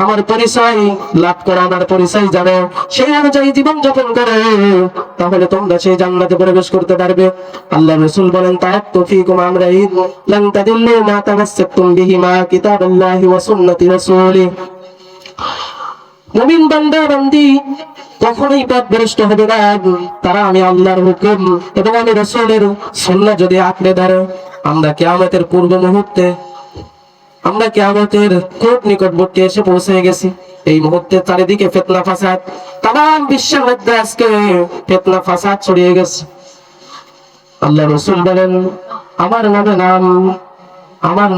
আমার পরিচয় লাভ করো, আমার পরিচয় জানো, সেই অনুযায়ী জীবন যাপন করো, তাহলে তোমরা সেই জান্নাতে প্রবেশ করতে পারবে। আল্লাহ রাসূল বলেন, তারাক্তু ফীকুম আমরাইন লান তাদিল্লু মা তামাসসাকতুম বিহিমা কিতাবাল্লাহি ওয়া সুন্নতি রাসূলি। মুমিন বান্দা বান্দি কখনোই পথভ্রষ্ট হবে না, তারা আমি আল্লাহর হুকুম এবং আমি রাসূলের সুন্নাহ যদি আঁকড়ে ধরে। আমরা কিয়ামতের পূর্ব মুহূর্তে, আমরা কিয়ামতের খুব নিকটবর্তী এসে পৌঁছে গেছি। এই মুহূর্তে চারিদিকে ফিতনা ফাসাদ, তাম বিশ্বের মধ্যে আজকে ফিতনা ফাসাদ ছড়িয়ে গেছে। আল্লাহ রাসূল বলেন, আমার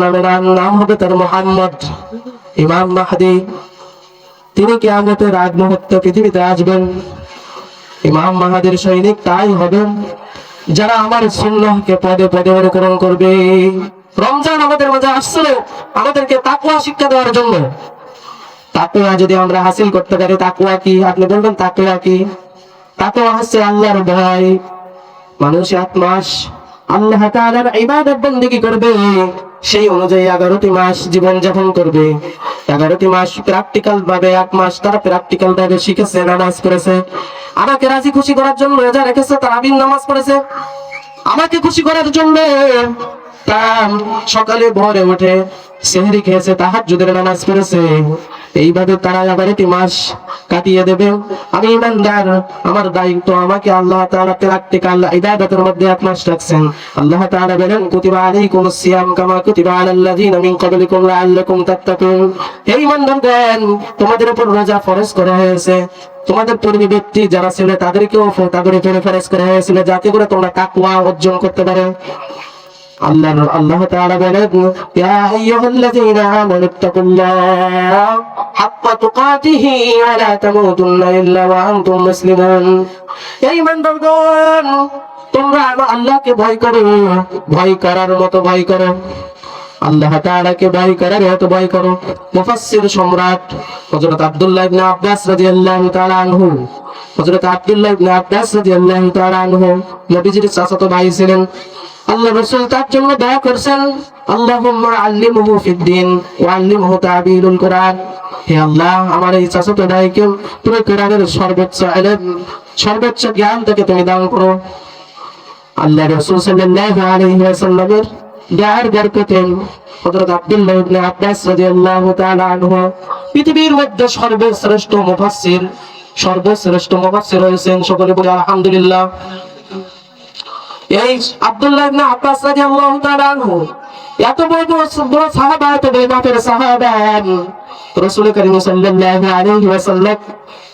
নামের নাম হবে তার মুহাম্মদ, ইমাম মাহদী। তিনি কিয়ামতের আগ মুহূর্তে পৃথিবীতে আসবেন। ইমাম মাহদীর সৈনিক তাই হবেন যারা আমার সুন্নাহকে পদে পদে অনুকরণ করবে। রমজান আমাদের মাঝে আসছিল আমাদেরকে তাকওয়া শিক্ষা দেওয়ার জন্য। তাকওয়া যদি আমরা হাসিল করতে পারি, তাকওয়া কি? আপনি বলবেন তাকওয়া কি? তাকওয়া হচ্ছে আল্লাহর ভয়। মানুষ 1 মাস আল্লাহ তাআলার ইবাদত বন্দেগী করবে, সেই অনুযায়ী 11টি মাস জীবন যাপন করবে। 11টি মাস প্র্যাকটিক্যাল ভাবে, 1 মাস তারা প্র্যাকটিক্যাল ভাবে শিখেছে, নামাজ পড়েছে, আমাকে রাজি খুশি করার জন্য রোজা রেখেছে, তারাবির নামাজ পড়েছে, আমাকে খুশি করার জন্য তার সকালে ভোরে উঠে সেহরি খেয়েছে, তাহাজ্জুদের নামাজ পড়েছে। এইভাবে তারা 11টি মাস কাটিয়ে দেবে। আমি ইমানদার, আমার দায়িত্ব, আমাকে আল্লাহ তাআলা প্র্যাকটিক্যাল ইবাদতের মধ্যে 1 মাস রাখছেন। আল্লাহ তাআলা বলেন, কুতিবা আলাইকুমুস সিয়াম কামা কুতিবা আলাল্লাযিনা মিন ক্বাবলিকুম লাআল্লাকুম তাত্তাকুন। হে ইমানদারগণ, তোমাদের উপর রোজা ফরজ করা হয়েছে, তোমাদের পূর্বে ব্যক্তি যারা ছিল তাদেরকেও তাদের উপরে ফরজ করা হয়েছিল, যাতে করে তোমরা তাকওয়া অর্জন করতে পারো। আল্লাহ তাআলা বলেন, ইয়া আইয়ুহাল্লাযীনা আমানুত্তাকুল্লাহ হাক্কা তুকাতিহি ওয়া লা তামুতুন্না ইল্লা ওয়া আনতুম মুসলিমুন। এই ইমানদারগণ, তোমরা আল্লাহকে ভয় করো, ভয় করার মতো ভয় করো, আল্লাহ তাআলাকে ভয় করার মতো ভয় করো। মুফাসসির সম্রাট হযরত আব্দুল্লাহ ইবনে আব্বাস রাদিয়াল্লাহু তাআলা আনহু, হযরত আব্দুল্লাহ ইবনে আব্বাস রাদিয়াল্লাহু তাআলা আনহু নবীজির চাচাতো ভাই ছিলেন। আল্লাহ রাসূল তার জন্য দোয়া করেছেন, আল্লাহুম্মা আল্লিমহু ফিদ্দিন ওয়া আল্লিমহু তা'বীরুল কুরআন। হে আল্লাহ, আমার এই চাচাতো ভাইকে তুমি কোরআনের সর্বোচ্চ ইলম, সর্বোচ্চ জ্ঞান থেকে তুমি দান করো। আল্লাহ রাসূল সাল্লাল্লাহু আলাইহি ওয়াসাল্লামের দোয়ার বরকতে হযরত আব্দুল্লাহ ইবনে আব্বাস রাদিয়াল্লাহু তাআলা আনহু পৃথিবীর মধ্যে সর্বশ্রেষ্ঠ মুফাসসির হয়েছেন। সকলে বলি আলহামদুলিল্লাহ। এই আব্দুল্লাহ ইবনে আব্বাস রাদিয়াল্লাহু তাআলা আনহু এত বড় সাহাবা, এত বড় মাপের সাহাবা, রাসূল কারীম সাল্লাল্লাহু আলাইহি ওয়াসাল্লাম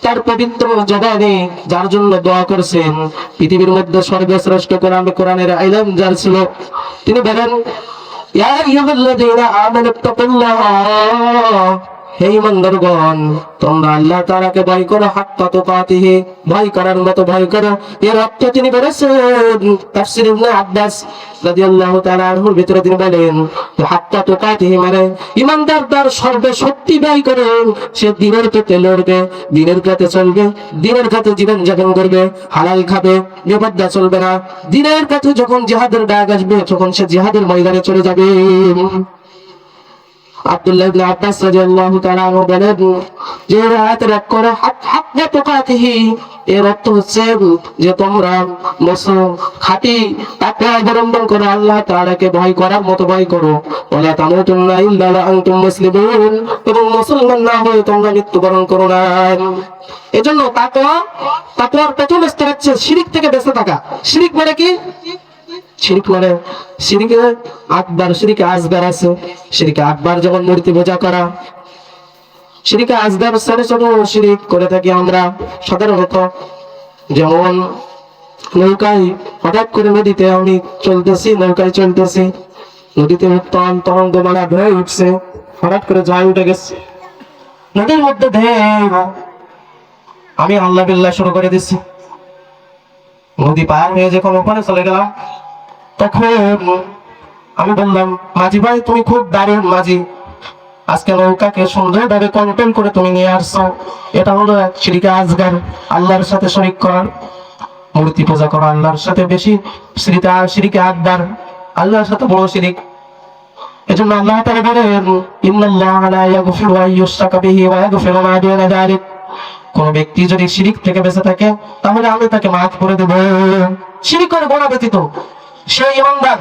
তার পবিত্র জবানে যার জন্য দোয়া করেছেন, পৃথিবীর মধ্যে সর্বশ্রেষ্ঠ কোরআনের ইলম যার ছিল, তিনি বলেন, ইয়া আইয়ুহাল্লাযীনা আমানুত্তাকুল্লাহ। হে ঈমানদারগণ, তোমরা আল্লাহ তাআলাকে ভয় করো, হাক্কা তুকাতিহি, ভয় করার মতো ভয় করো। এর অর্থ তিনি বলেছেন, তাফসীর ইবনে আব্বাস রাদিয়াল্লাহু তাআলা আনহুর ভিতরে তিনি বলেন, হাক্কা তুকাতিহি মানে ঈমানদার তার সর্বশক্তি ব্যয় করে সে দ্বীনের পথে লড়বে, দ্বীনের পথে চলবে, দ্বীনের পথে জীবন যাপন করবে, হালাল খাবে, বেপরদা চলবে না। দ্বীনের পথে যখন জিহাদের ডাক আসবে, তখন সে জিহাদের ময়দানে চলে যাবে। আব্দুল্লাহ ইবনে আব্বাস রাদিয়াল্লাহু তাআলা আনহু বলেন যে আয়াতের এক করে হাক্কা তুকাতিহি, এর অর্থ হচ্ছে যে তোমরা খাঁটি তাকওয়া অবলম্বন করো, আল্লাহ তাআলাকে ভয় করার মতো ভয় করো, ওয়ালা তামুতুন্না ইল্লা ওয়া আনতুম মুসলিমুন, এবং মুসলমান না হয়ে তোমরা মৃত্যুবরণ করো না। এজন্য তাকওয়ার প্রথম স্তর হচ্ছে শিরক থেকে বেঁচে থাকা। শিরক মানে কি? শিরক মানে শিরকে আকবার, শিরকে আসগার আছে। শিরকে আকবার যেমন মূর্তি পূজা করা, শিরকে আসগার ছোট ছোট শিরক করে থাকি আমরা সাধারণত। যেমন নৌকায় হঠাৎ করে নদীতে আমি নৌকায় চলতেছি, নদীতে উত্তাল তরঙ্গমালা ঢেউ উঠছে, হঠাৎ করে জয় উঠে গেছে, নদীর মধ্যে ঢেউ, আমি আল্লাহ বিল্লাহ শুরু করে দিচ্ছি। নদী পার হয়ে যখন ওখানে চলে গেলাম, তখন আমি বললাম, মাঝি ভাই তুমি খুব দারুণ মাঝি, আজকে নৌকাকে সুন্দরভাবে কন্ট্রোল করে তুমি নিয়ে আসছো। এটা হলো শিরকে আসগার, আল্লাহর সাথে শরীক করা, মূর্তি পূজা করা আল্লাহর সাথে বেশি। শিরকে আকবার, আল্লাহর সাথে বড় শিরক। এজন্য আল্লাহ তাআলা বলেন, ইন্নাল্লাহা লা ইয়াগফিরু আন ইউশরাকা বিহি ওয়া ইয়াগফিরু মা দুনা যালিক। কোন ব্যক্তি যদি শিরিক থেকে বেঁচে থাকে তাহলে আমি তাকে মাফ করে দেব। শিরিকের গোনা ব্যতীত সে ইমানদার,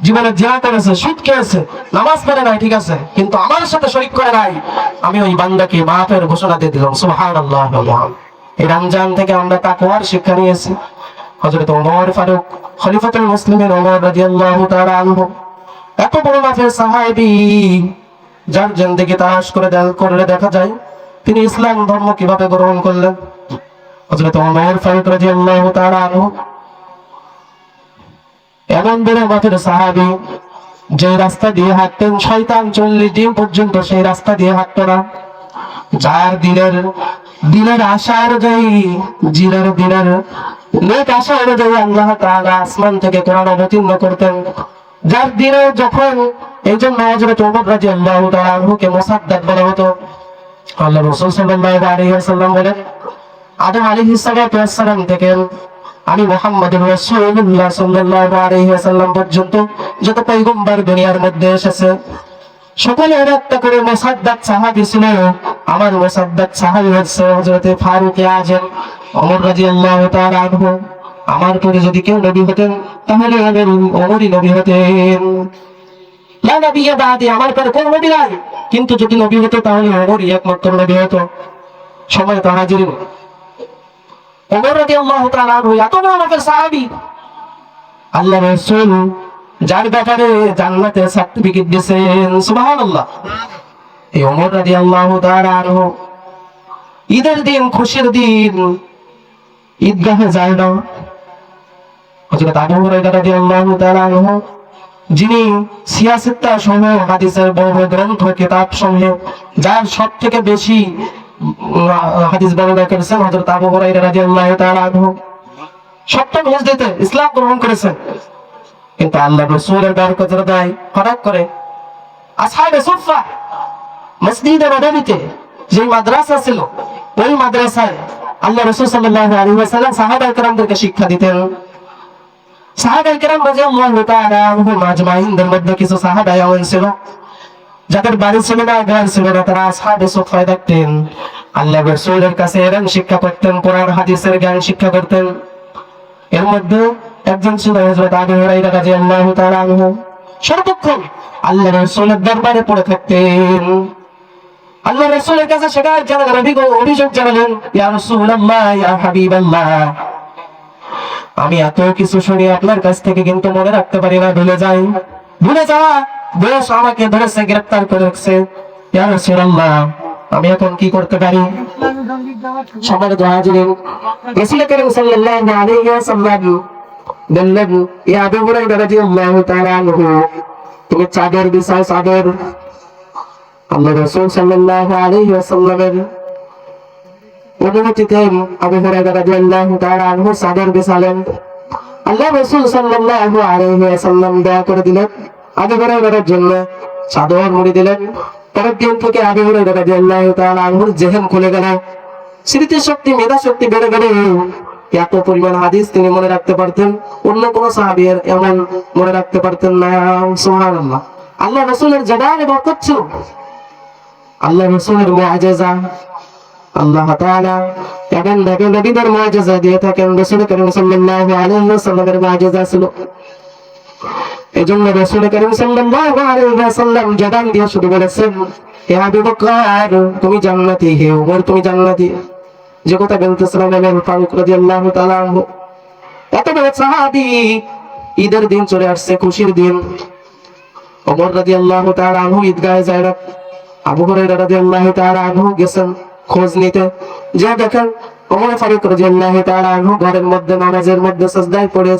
জীবনে জিনা করেছে, সুদ খেয়েছে, নামাজ পড়ে নাই, ঠিক আছে, কিন্তু আমার সাথে শরীক করে নাই, আমি ওই বান্দাকে মাফের ঘোষণা দিয়ে দিলাম। সুবহানাল্লাহ। এই রমজান থেকে আমরা তাকওয়ার শিক্ষা নিয়েছি। হযরত ওমর ফারুক খলিফাতুল মুসলিমিন ওমর রাদিয়াল্লাহু তাআলা আনহু এত বড় মাফের সাহাবী, যার জিন্দেগি তালাশ করলে দেখা যায় তিনি ইসলাম ধর্ম কিভাবে গ্রহণ করলেন। হযরত ওমর ফারুক রাদিয়াল্লাহু তাআলা আনহু এমন বড় মাফের সাহাবী, যে রাস্তা দিয়ে হাঁটতেন শয়তান 40 দিন পর্যন্ত সেই রাস্তা দিয়ে হাঁটতো না। যার দিনের আশা অনুযায়ী, দিনের নেক আশা অনুযায়ী আল্লাহ তাআলা আসমান থেকে কোরআন অবতীর্ণ করতেন। যার দিনে যখন এই জন্য হযরত ওমর রাদিয়াল্লাহু তাআলা আনহুকে মুসাদ্দাদ বলা হতো। আল্লাহ রাসূল সাল্লাল্লাহু আলাইহি ওয়াসাল্লাম বলেন, আদম আলাইহিস সালাম থেকে আমি মুহাম্মদুর রাসূলুল্লাহ সাল্লাল্লাহু আলাইহি ওয়াসাল্লাম পর্যন্ত যত পয়গম্বর দুনিয়ার মধ্যে এসেছে সকলের একটা করে মুসাদ্দাদ সাহাবী ছিল। আমার মুসাদ্দাদ সাহাবী হচ্ছে হযরত ফারুক আযম ওমর রাদিয়াল্লাহু তাআলা আনহু। আমার পরে যদি কেউ নবী হতেন তাহলে ওমরই নবী হতেন। লা নবিয়্যা বাদি, আমার পরে কোন নবী নাই, কিন্তু যদি নবী হতো তাহলে ওমরই একমাত্র নবী হতো। সময় তো হাজির। ওমর রাদিয়াল্লাহু তাআলা আনহু এত বড় মাপের সাহাবী, আল্লাহ রাসূল যার ব্যাপারে জান্নাতের সার্টিফিকেট দিয়েছেন। সুবহানাল্লাহ। এই ওমর রাদিয়াল্লাহু তাআলা আনহু ঈদের দিন, খুশির দিন ঈদগাহে যায় না। হযরত আবু হুরায়রা রাদিয়াল্লাহু তাআলা আনহু, যিনি সিয়াসিত্তা সহ হাদিসের বড় গ্রন্থ কিতাব সমূহে যার সবথেকে বেশি হাদিস বর্ণনা করেছেন, হযরত আবু হুরায়রা রাদিয়াল্লাহু তাআলা আনহু, সপ্তম হিজরিতে ইসলাম গ্রহণ করেছেন। কিন্তু আল্লাহ রাসূলের বরকতের দায় হঠাৎ করে আসহাবে সুফফা মসজিদে নববীতে যে মাদ্রাসা ছিল, ওই মাদ্রাসায় আল্লাহ রাসূল সাল্লাল্লাহু আলাইহি ওয়াসাল্লাম সাহাবায়ে কেরামদেরকে শিক্ষা দিতেন। সাহাবায়ে কেরাম রাদিয়াল্লাহু তাআলা আনহুম আজমাইনদের মধ্যে কিছু সাহাবা এমন ছিল যাদের বাড়ি ছিল না, ঘর ছিল না, তারা আসহাবে সুফফায় থাকতেন। আল্লাহ রাসূলের কাছে এলেম শিক্ষা করতেন, কোরআন হাদিসের জ্ঞান শিক্ষা করতেন। এর মধ্যে একজন ছিল হযরত আবু হুরায়রা রাদিয়াল্লাহু তাআলা আনহু। সর্বক্ষণ আল্লাহ রাসূলের দরবারে পড়ে থাকতেন। আল্লাহ রাসূলের কাছে সেখানে জানালেন, অভিযোগ জানালেন, ইয়া রাসূলুল্লাহ, ইয়া হাবিবাল্লাহ, আমি এত কিছু শুনি আপনার কাছ থেকে কিন্তু মনে রাখতে পারি না, ভুলে যাওয়া বয়স আমাকে ধরেছে, গ্রেফতার করে রাখছে। ইয়া রাসূলুল্লাহ, আমি এখন কি করতে পারি? সম্মানিত হাজিরিন, রাসূল করিম সাল্লাল্লাহু আলাইহি ওয়াসাল্লাম বললেন, ইয়া আবু হুরায়রা রাদিয়াল্লাহু তাআলা আনহু, তুমি চাদর বিছাও, চাদর। আল্লাহ রাসূল সাল্লাল্লাহু আলাইহি ওয়াসাল্লামের অনুমতিতে আবু হুরায়রা রাদিয়াল্লাহু তাআলা আনহু চাদর বিছালেন। আল্লাহ রাসূল সাল্লাল্লাহু আলাইহি ওয়াসাল্লাম দোয়া করে দিলেন, আবু হুরায়রার জন্য চাদর মুড়ি দিলেন। পরের দিন থেকে আবু হুরায়রা রাদিয়াল্লাহু তাআলা আনহুর জেহেন খুলে গেল, স্মৃতি শক্তি, মেধা শক্তি বেড়ে গেল। এত পরিমাণ হাদিস তিনি মনে রাখতে পারতেন, অন্য কোন সাহাবী এমন মনে রাখতে পারতেন না। সুবহানাল্লাহ। আল্লাহ রাসূলের জবানে বরকত ছিল, আল্লাহ রাসূলের মুআজিজা। আল্লাহ তাআলা এমন ভাবে নবীদের মুআজিজা দিয়ে থাকেন, রাসূল করিম সাল্লাল্লাহু আলাইহি ওয়াসাল্লামের মুআজিজা ছিল। এজন্য রাসূল করিম সাল্লাল্লাহু আলাইহি ওয়াসাল্লাম জবান দিয়ে শুরু বলেছেন, হে আবু বকর, তুমি জান্নাতি, হে ওমর তুমি জান্নাতি। যে কথা বলতেছিলাম ওমর ফারুক রাদিয়াল্লাহু তাআলা আনহু, এত বড় সাহাবী, ঈদের দিন চলে আসছে, খুশির দিন। ওমর রাদিয়াল্লাহু তাআলা আনহু ঈদগাহে যায় না। আবু হুরায়রা রাদিয়াল্লাহু তাআলা আনহু গেছেন খোঁজ নিতে। যা দেখেন ওমর ফারুক রাদিয়াল্লাহু তাআলা আনহু ঘরের মধ্যে নামাজের মধ্যে সিজদায় পড়ে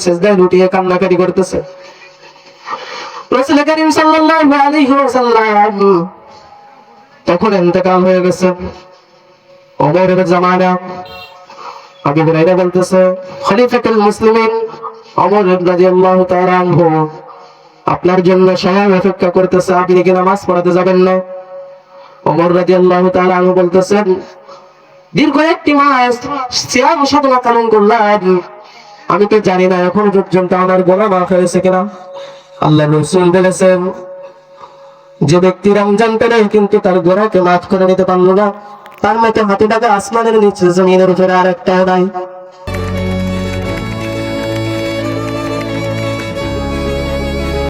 সিজদায় লুটিয়ে কান্নাকাটি করতেছে। রাসূল করিম সাল্লাল্লাহু আলাইহি ওয়াসাল্লাম তখন ইন্তেকাল হয়ে গেছে। ওমরের জামানা। আবু হুরায়রা বলতেছে, খলিফাতুল মুসলিমিন ওমর রাদিয়াল্লাহু তাআলা আনহু আপনার জন্য সময় অপেক্ষা করতেছে, আপনি কি নামাজ পড়াতে যাবেন না? ওমর রাদিয়াল্লাহু তাআলা আনহু বলতেছেন, দীর্ঘ একটি মাস সিয়াম সাধনা পালন করলাম, আমি তো জানি না এখন পর্যন্ত আমার গোনা মাফ হয়েছে কিনা। আল্লাহ রাসূল বলেছেন, যে ব্যক্তি রমজান পেলে কিন্তু তার গুনাহকে মাফ করে নিতে পারলো না, তার মতো হাতে টাকা আসমানের নিচে জমিনের উপরে আর একটা নাই।